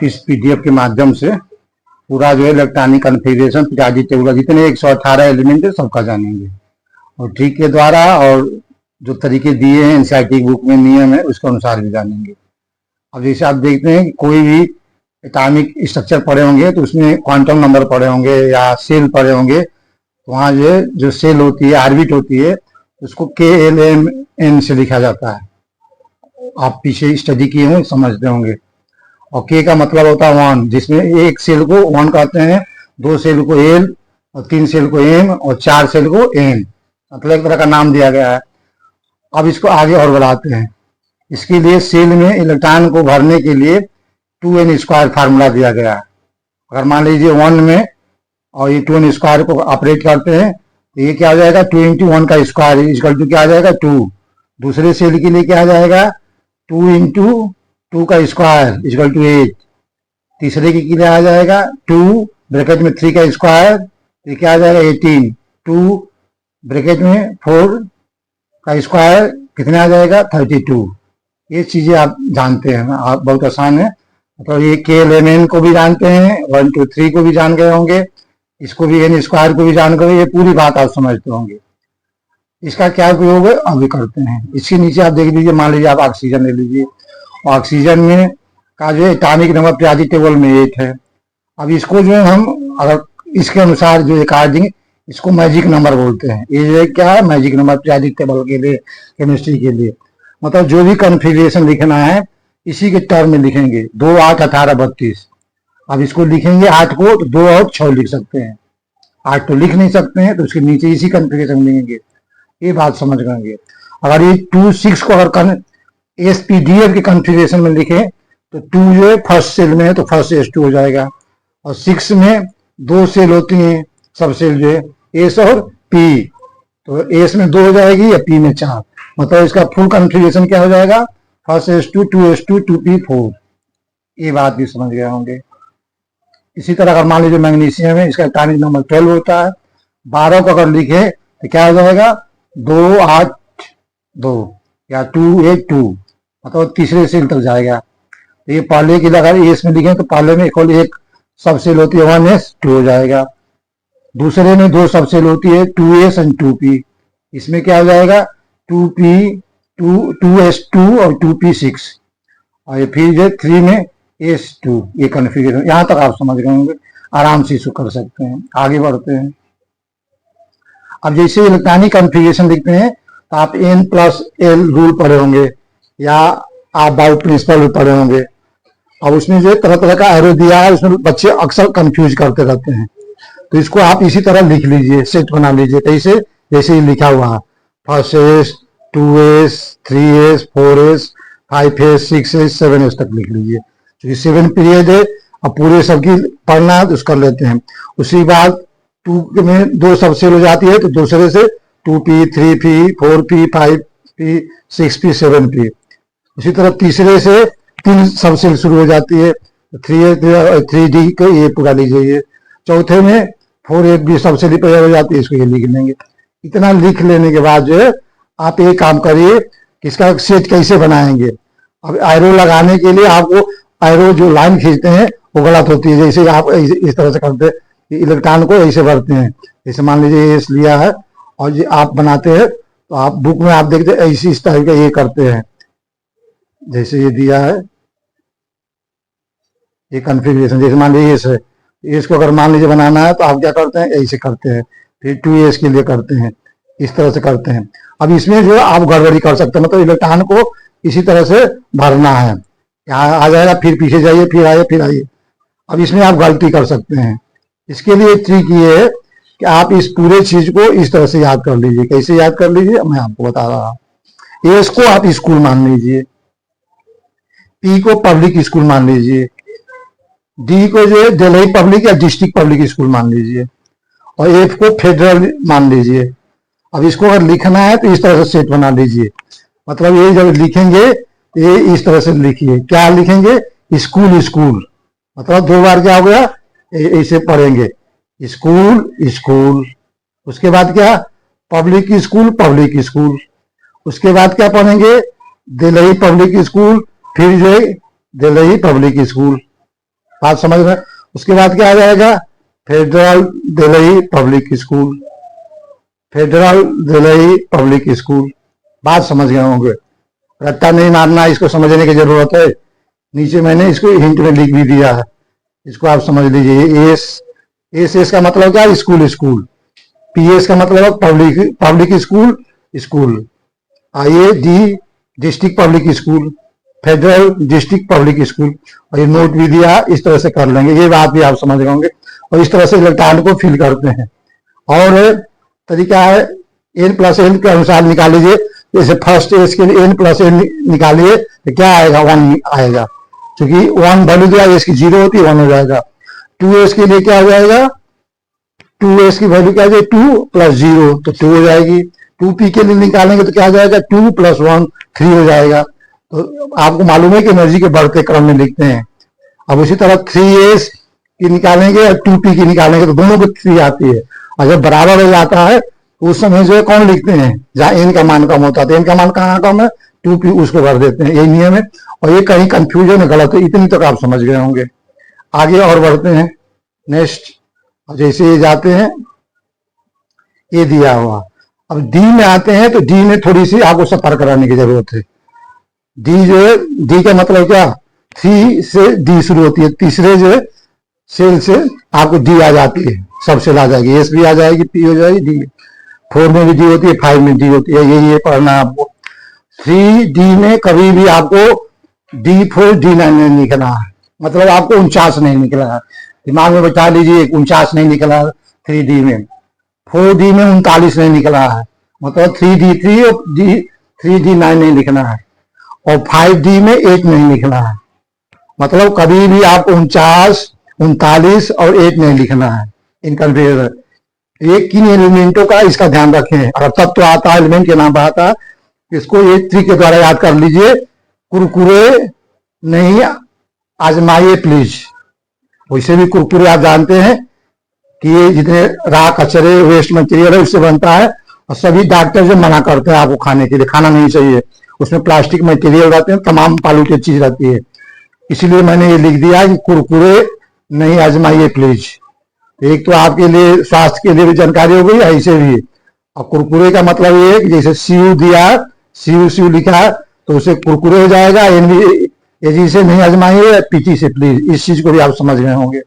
इस पीडीएफ के माध्यम से पूरा जो है इलेक्ट्रॉनिक कॉन्फ़िगरेशन पिताजी टेबल जितने 118 एलिमेंट है सबका जानेंगे, और ट्री के द्वारा और जो तरीके दिए हैं एनसीईआरटी बुक में नियम है उसके अनुसार भी जानेंगे। अब जैसे आप देखते हैं कि कोई भी एटॉमिक स्ट्रक्चर पढ़े होंगे तो उसमें क्वांटम नंबर पढ़े होंगे या सेल पढ़े होंगे, तो वहाँ जो सेल होती है, ऑर्बिट होती है, उसको KLMN से लिखा जाता है। आप पीछे स्टडी किए होंगे, समझते होंगे। और के का मतलब होता है वन, जिसमें एक सेल को वन कहते हैं, दो सेल को एल, और तीन सेल को एम, और चार सेल को एन, मतलब एक तरह का नाम दिया गया है। अब इसको आगे और बढ़ाते हैं। इसके लिए सेल में इलेक्ट्रॉन को भरने के लिए 2n² फार्मूला दिया गया है। अगर मान लीजिए 1 में और ये 2n² को ऑपरेट करते हैं तो ये क्या हो जाएगा, 2 × 1 का स्क्वायर इक्वल टू क्या आ जाएगा, 2। दूसरे सेल के लिए क्या आ जाएगा, 2 × 2 का स्क्वायर इक्वल टू 8। तीसरे के लिए आ जाएगा 2 ब्रैकेट में 3 का स्क्वायर, ये क्या आ जाएगा 18। 2 ब्रैकेट में 4 का स्क्वायर कितना आ जाएगा, 32। ये चीजें आप जानते हैं, आप बहुत आसान है। तो ये KLMN को भी जानते हैं, 1 2 3 को भी जान गए होंगे, इसको भी n² को भी जान गए, ये पूरी बात आप समझते होंगे। इसका क्या उपयोग है अभी करते हैं। इसके नीचे आप देख लीजिए, मान लीजिए आप ऑक्सीजन ले लीजिए, ऑक्सीजन में का जो एटॉमिक नंबर पीरियोडिक टेबल में 8 है। अब इसको जो है हम अगर इसके अनुसार जो देंगे, इसको मैजिक नंबर बोलते हैं। ये जो है क्या है, मैजिक नंबर पीरियोडिक टेबल के लिए, केमिस्ट्री के लिए। मतलब जो भी कॉन्फ़िगरेशन लिखना है इसी के टर्म में लिखेंगे, 2 8 18 32। अब इसको लिखेंगे 8 को तो 2 और 6 लिख सकते हैं, 8 तो लिख नहीं सकते हैं, तो उसके नीचे इसी कॉन्फ़िगरेशन लिखेंगे। ये बात समझ गए। अगर ये 2 6 को अगर SPDF के कॉन्फ़िगरेशन में लिखे तो 2 जो है फर्स्ट सेल में है तो फर्स्ट S2 हो जाएगा, और 6 में 2 सेल होती हैं, सब सेल जो है S और P, तो S में 2 हो जाएगी या P में 4। मतलब इसका फुल कॉन्फ़िगरेशन क्या हो जाएगा, फर्स्ट S2 2S2 2P4। ये बात भी समझ गए होंगे। इसी तरह अगर मान लीजिए मैग्नीशियम है, इसका एटॉमिक नंबर 12 होता है। 12 को अगर लिखे तो क्या हो जाएगा, 2 8 2 या 2 8 2, मतलब तीसरे सेल तक जाएगा। तो ये पहले के लिए अगर एस में लिखें तो पहले में केवल एक सब सेल होती है 1s2 हो जाएगा, दूसरे में 2 सब सेल होती है 2s और 2p। इसमें क्या हो जाएगा 2s2 और 2p6, और फिर जो 3 में s2। ये कॉन्फ़िगरेशन यहाँ तक आप समझ गए होंगे, आराम से इसको कर सकते हैं। आगे बढ़ते हैं। अब जैसे इलेक्ट्रॉनिक कॉन्फ़िगरेशन लिखते हैं तो आप n+l रूल पढ़े होंगे या आप बाउ प्रिंसिपल भी पढ़े होंगे। अब उसमें जो तरह तरह का एरो दिया है, उसमें बच्चे अक्सर कंफ्यूज करते रहते हैं, तो इसको आप इसी तरह लिख लीजिए, सेट बना लीजिए। कैसे, जैसे ही लिखा हुआ है, first S 2s 3s 4s 5s 6s 7s तक लिख लीजिए, क्योंकि 7 पीरियड है। अब पूरे सबकी पढ़ना है तो उसको कर लेते हैं। उसी बाद 2 में 2 सब सेल हो जाती है तो दूसरे से 2p 3p 4p 5p 6p 7p। उसी तरह तीसरे से 3 सब सेल शुरू हो जाती है, 3d को ये पूरा लीजिए। चौथे में 4f भी सब सेल हो जाती है, इसको ये लिख लेंगे। इतना लिख लेने के बाद जो है आप एक काम करिए कि इसका सेट कैसे बनाएंगे। अब एरो लगाने के लिए आपको एरो जो लाइन खींचते हैं वो गलत होती है। जैसे आप इस तरह से करते हैं, इलेक्ट्रॉन को ऐसे भरते हैं। जैसे मान लीजिए एस लिया है और ये आप बनाते हैं तो आप बुक में आप देखते हैं ऐसी इस तरह का ये करते हैं। जैसे ये दिया है ये कॉन्फ़िगरेशन, जैसे मान लीजिए एस है, एस को अगर मान लीजिए बनाना है तो आप क्या करते हैं, ऐसे करते हैं। फिर 2s के लिए करते हैं, इस तरह से करते हैं। अब इसमें जो आप गड़बड़ी कर सकते हैं, मतलब इलेक्ट्रॉन को इसी तरह से भरना है। यहाँ आ जाएगा, फिर पीछे जाइए, फिर आइए, फिर आइए। अब इसमें आप गलती कर सकते हैं। इसके लिए ट्रिक ये है कि आप इस पूरे चीज को इस तरह से याद कर लीजिए। कैसे याद कर लीजिए मैं आपको बता रहा हूँ। एस को आप स्कूल मान लीजिए, पी को पब्लिक स्कूल मान लीजिए, डी को जो है दिल्ली पब्लिक या डिस्ट्रिक्ट पब्लिक स्कूल मान लीजिए, और एफ को फेडरल मान लीजिए। अब इसको अगर लिखना है तो इस तरह से सेट बना लीजिए। मतलब ये जब लिखेंगे ये इस तरह से लिखिए। क्या लिखेंगे, स्कूल स्कूल, मतलब 2 बार क्या हो गया, ऐसे पढ़ेंगे स्कूल स्कूल। उसके बाद क्या, पब्लिक स्कूल पब्लिक स्कूल। उसके बाद क्या पढ़ेंगे, दिल्ली पब्लिक स्कूल, फिर जो है दिल्ली पब्लिक स्कूल। बात समझ में। उसके बाद क्या आ जाएगा, federal Delhi public school, federal Delhi public school. बात समझ गए होंगे, रट्टा नहीं मारना, इसको समझने की जरूरत है। नीचे मैंने इसको हिंट में लिख भी दिया है, इसको आप समझ लीजिए। एस का मतलब क्या है, स्कूल स्कूल। पीएस का मतलब पब्लिक पब्लिक स्कूल स्कूल। आइए D district public school, federal district public school. और ये नोट भी दिया, इस तरह से कर लेंगे, ये बात भी आप समझ गए होंगे। और इस तरह से इलेक्ट्रॉन को फिल करते हैं। और तरीका है n प्लस एन के अनुसार निकाल लीजिए। जैसे फर्स्ट एज के लिए n प्लस एन निकालिए तो क्या आएगा, 1 आएगा, क्योंकि 1 वैल्यू दिया, एस की 0 होती है, 1 हो जाएगा। 2s के लिए क्या हो जाएगा, 2s की वैल्यू क्या हो जाएगी, 2 प्लस 0 तो 2 हो जाएगी। 2p के लिए निकालेंगे तो क्या हो जाएगा, 2 प्लस 1 3 हो जाएगा। तो आपको मालूम है कि एनर्जी के बढ़ते क्रम में लिखते हैं। अब उसी तरह 3s की निकालेंगे और 2p की निकालेंगे तो दोनों को 3 आती है। और जब बराबर हो जाता है तो उस समय जो है कौन लिखते हैं, जहां n का मान कम होता है, तो n का मान कहाँ कम है, 2p उसको भर देते हैं, यही नियम है। और ये कहीं कंफ्यूजन गलत है, इतनी तक आप समझ गए होंगे। आगे और बढ़ते हैं नेक्स्ट। जैसे ये जाते हैं, ये दिया हुआ, अब डी में आते हैं तो डी में थोड़ी सी आपको सफर कराने की जरूरत है। डी जो है, डी का मतलब क्या, 3 से डी शुरू होती है, तीसरे जो है सेल से आपको डी आ जाती है, सब सेल आ जाएगी, एस भी आ जाएगी, पी हो जाएगी, डी 4 में भी डी होती है, 5 में डी होती है, ये पढ़ना है आपको। 3D में कभी भी आपको D4 D9 नहीं निकला है, मतलब आपको 49 नहीं निकला है, दिमाग में बैठा लीजिए, 49 नहीं निकला 3D में। 4D में 39 नहीं निकला है, मतलब 3D3 और 3D9 नहीं लिखना है। और 5D में 8 नहीं निकला है, मतलब कभी भी आपको 49, 39 और 8 नहीं लिखना है इन कन्फ्यूजन। एक किन एलिमेंटों का इसका ध्यान रखें। और तब तो आता है, एलिमेंट के नाम पर आता है, इसको एक ट्रिक के द्वारा याद कर लीजिए, कुरकुरे नहीं आजमाइए प्लीज। वैसे भी कुरकुरे आप जानते हैं कि ये जितने राख कचरे वेस्ट मटेरियल है उससे बनता है, और सभी डॉक्टर जो मना करते हैं आपको खाने के लिए, खाना नहीं चाहिए, उसमें प्लास्टिक मटेरियल रहते हैं, तमाम पॉल्यूटेड चीज रहती है। इसलिए मैंने ये लिख दिया कि कुरकुरे नहीं आजमाइए प्लीज। एक तो आपके लिए स्वास्थ्य के लिए भी जानकारी हो गई, ऐसे भी। और कुरकुरे का मतलब ये है कि जैसे सीयू दिया, सीयू लिखा तो उसे कुरकुरे हो जाएगा, एजी से नहीं आजमाइए, पीटी से प्लीज। इस चीज को भी आप समझ गए होंगे।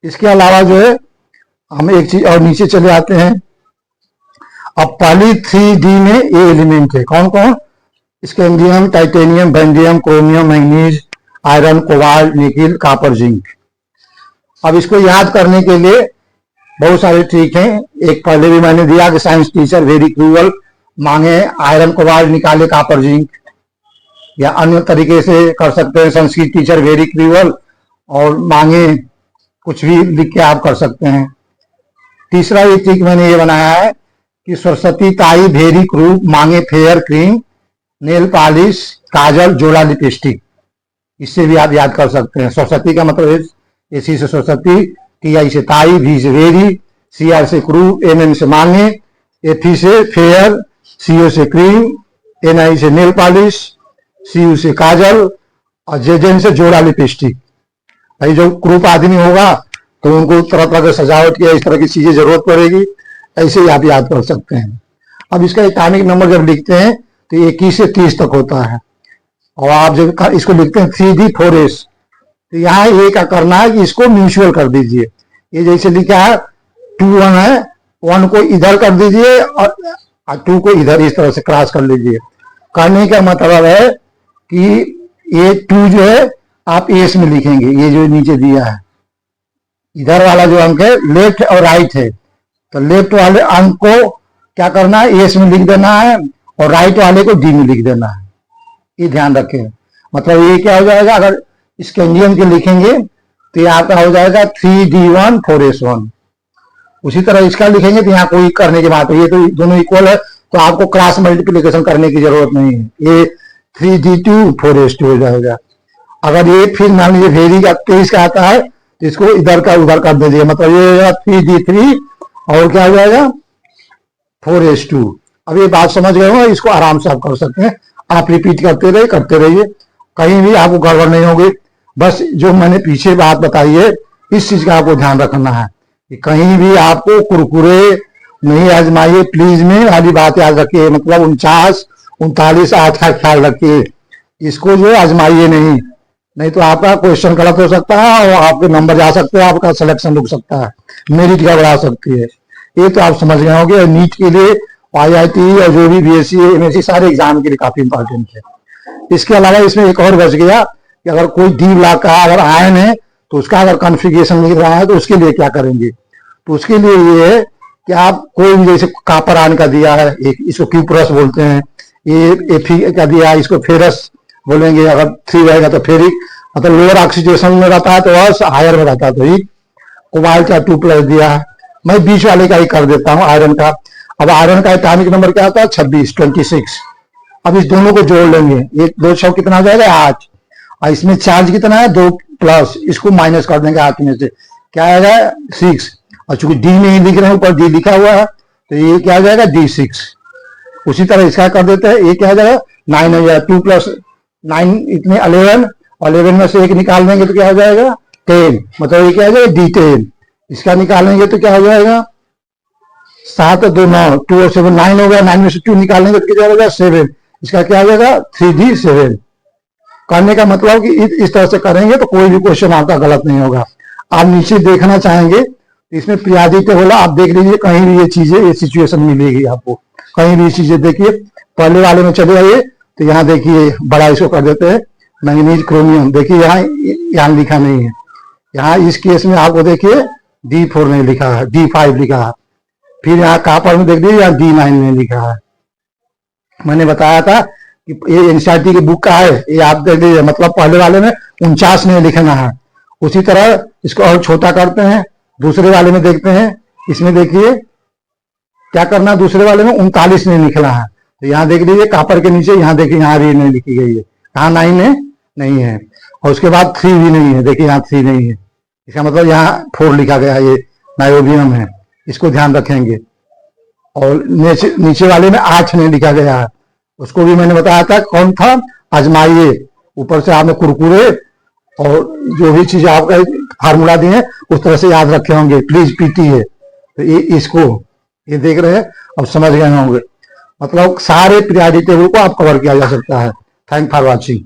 इसके अलावा जो है हम एक चीज और नीचे चले आते हैं। अब पहली 3D में ये एलिमेंट है, कौन कौन, scandium, titanium, vanadium, chromium, manganese, iron, cobalt, nickel, copper, zinc. अब इसको याद करने के लिए बहुत सारे ट्रिक हैं। एक पहले भी मैंने दिया कि साइंस टीचर वेरी क्रूअल, मांगे आयरन कोबाल्ट निकाले कॉपर जिंक, या अन्य तरीके से कर सकते हैं, संस्कृत टीचर वेरी क्रूअल और मांगे कुछ भी लिख के आप कर सकते हैं। तीसरा ये ट्रिक मैंने ये बनाया है कि सरस्वती ताई वेरी क्रूप, मांगे फेयर क्रीम, नेल पॉलिश, काजल, जोड़ा, लिपस्टिक। इससे भी आप याद कर सकते हैं। सरस्वती का मतलब एसी से सरस्वती, टीआई से ताई, वी से वेरी, सीआर से क्रूप, एमएन से मांगे, एफी से फेयर, सीओ से क्रीम, एनआई से नेल पॉलिश, सीयू से काजल और जेजेन से जोड़ा लिपस्टिक। भाई जो क्रूप आदमी होगा तो उनको तरह तरह की सजावट की इस तरह की चीजें जरूरत पड़ेगी, ऐसे ही आप याद कर सकते हैं। अब इसका एटॉमिक नंबर जब लिखते हैं तो 21 से 30 तक होता है। और आप जब इसको लिखते हैं 3D4S, तो यहाँ ये क्या करना है कि इसको म्यूचुअल कर दीजिए। ये जैसे लिखा है 2 1 है, 1 को इधर कर दीजिए और 2 को इधर इस तरह से क्रॉस कर लीजिए। करने का मतलब है कि ये 2 जो है आप एस में लिखेंगे, ये जो नीचे दिया है, इधर वाला जो अंक है लेफ्ट और राइट है, तो लेफ्ट वाले अंक को क्या करना है, एस में लिख देना है, और राइट वाले को डी में लिख देना है। ये ध्यान रखें। मतलब ये क्या हो जाएगा, अगर स्कैंडियम के लिखेंगे तो ये आपका हो जाएगा 3D1 4S1। उसी तरह इसका लिखेंगे तो यहाँ कोई करने की बात है, ये तो दोनों इक्वल है, तो आपको क्रॉस मल्टीप्लिकेशन करने की जरूरत नहीं है, ये 3D2 4S2 हो जाएगा। अगर ये फिर मान लीजिए वेरी का 23 का आता है तो इसको इधर का उधर कर दीजिए, मतलब ये हो जाएगा 3D3 और क्या हो जाएगा 4S2। अब ये बात समझ गए हो, इसको आराम से आप कर सकते हैं। आप रिपीट करते रहिए, कहीं भी आपको गड़बड़ नहीं होगी। बस जो मैंने पीछे बात बताई है, इस चीज का आपको ध्यान रखना है कि कहीं भी आपको कुरकुरे नहीं आजमाइए, प्लीज में वाली बात याद रखिए, मतलब 49, 39, 8 का ख्याल रखिए, इसको जो आजमाइए नहीं तो आपका क्वेश्चन गलत हो सकता है और आपके नंबर जा सकते हैं, आपका सिलेक्शन रुक सकता है, मेरिट गड़बड़ा सकती है। ये तो आप समझ गए होंगे। नीट के लिए IIT और जो भी BSc MSc सारे एग्जाम के लिए काफी इंपॉर्टेंट है। इसके अलावा इसमें एक और बच गया कि अगर कोई डी ब्लॉक का अगर आयन है तो उसका अगर कॉन्फ़िगरेशन लिख रहा है तो उसके लिए क्या करेंगे। तो उसके लिए ये है कि आप कोई भी, जैसे कापर आयन का दिया है, एक इसको क्यूप्रस बोलते हैं, ये Fe का दिया है, इसको फेरस बोलेंगे, अगर 3 रहेगा तो फेरिक, मतलब लोअर ऑक्सीडेशन में रहता है तो और हायर में रहता है तो ही। कोबाल्ट का 2+ दिया है, मैं बीच वाले का ही कर देता हूँ आयरन का। अब आयरन का एटॉमिक नंबर क्या आता है 26। अब इस दोनों को जोड़ लेंगे, 1 2 6 कितना हो जाएगा 8, और इसमें चार्ज कितना है 2+, इसको माइनस कर देंगे 8 में से, क्या आएगा 6। और चूंकि डी नहीं लिख रहे हैं, ऊपर डी लिखा हुआ है तो ये क्या आ जाएगा D6। उसी तरह इसका कर देते हैं, ये क्या आ जाएगा 9 हो जाएगा, 2+9 इतने 11, और 11 में से 1 निकाल देंगे तो क्या हो जाएगा 10, मतलब ये क्या हो जाएगा D10। इसका निकालेंगे तो क्या हो जाएगा 7 2 9, 2 और 7 9 हो गया, 9 में से 2 निकालेंगे तो क्या हो जाएगा 7, इसका क्या हो जाएगा 3D7। करने का मतलब कि इस तरह से करेंगे तो कोई भी क्वेश्चन आपका गलत नहीं होगा। आप नीचे देखना चाहेंगे इसमें पीरियोडिक टेबल आप देख लीजिए, कहीं भी ये चीजें, ये सिचुएशन मिलेगी आपको, कहीं भी चीजें देखिए। पहले वाले में चले आइए तो यहाँ देखिए, बड़ा इसको कर देते हैं मैंगनीज क्रोमियम, देखिए यहाँ लिखा नहीं है, यहाँ इस केस में आपको देखिए D4 नहीं लिखा है, D5 लिखा है। फिर यहाँ कापर में देख लीजिए, यहाँ D9 में लिखा है। मैंने बताया था कि ये NCERT की बुक का है, ये आप देख लीजिए, मतलब पहले वाले में 49 नहीं लिखना है। उसी तरह इसको और छोटा करते हैं, दूसरे वाले में देखते हैं, इसमें देखिए क्या करना, दूसरे वाले में 39 नहीं लिखना है। तो यहाँ देख लीजिए कापर के नीचे, यहाँ देखिए यहाँ री नहीं लिखी गई है, कहाँ 9 है नहीं है, और उसके बाद 3 भी नहीं है, देखिए यहाँ 3 नहीं है, इसका मतलब यहाँ 4 लिखा गया है, ये नाइट्रोबियम है, इसको ध्यान रखेंगे। और नीचे वाले में 8 नहीं लिखा गया है, उसको भी मैंने बताया था, कौन था आजमाइए। ऊपर से आपने कुरकुरे और जो भी चीज आपका फार्मूला दिए उस तरह से याद रखे होंगे, प्लीज PT है तो ये इसको ये देख रहे हैं, अब समझ गए होंगे। मतलब सारे पीरियोडिक टेबल को आप कवर किया जा सकता है। Thank for watching.